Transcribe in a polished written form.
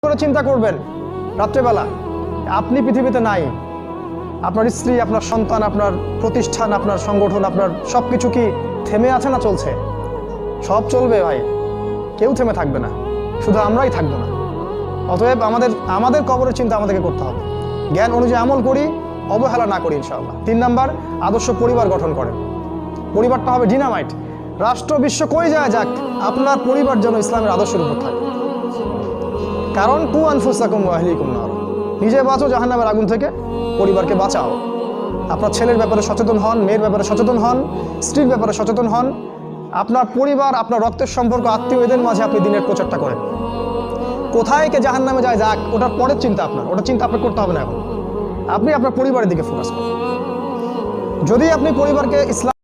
করে চিন্তা করবেন রাত্রেবেলা আপনি পৃথিবীতে নাই, আপনার স্ত্রী, আপনার সন্তান, আপনার প্রতিষ্ঠান, আপনার সংগঠন, আপনার সব কিছু কি থেমে আছে না চলছে? সব চলবে ভাই, কেউ থেমে থাকবে না, শুধু আমরাই থাকবো না। অতএব আমাদের কবরের চিন্তা আমাদেরকে করতে হবে। জ্ঞান অনুযায়ী আমল করি, অবহেলা না করি ইনশাআল্লাহ। 3 নাম্বার, আদর্শ পরিবার গঠন করেন। পরিবারটা হবে ডিনামাইট। রাষ্ট্র বিশ্ব কই যায় যাক, আপনার পরিবার যেন ইসলামের আদর্শের উপর থাকে। কারণ কু আনফুসাকুম ওয়া আহলিকুম নার, নিজে বাঁচো জাহান্নামের আগুন থেকে, পরিবারকে বাঁচাও। আপনার ছেলের ব্যাপারে সচেতন হন, মেয়ের ব্যাপারে সচেতন হন, স্ত্রীর ব্যাপারে সচেতন হন। আপনার পরিবার, আপনার রক্তের সম্পর্ক, আত্মীয়, এদের মাঝে আপনি দিনের প্রচারটা করেন। কোথায় কে জাহান্নামে যায় যাক, ওটার পরের চিন্তা আপনার, ওটা চিন্তা আপনার করতে হবে না। এখন আপনি আপনার পরিবারের দিকে ফোকাস করুন। যদি আপনি পরিবারকে ইসলাম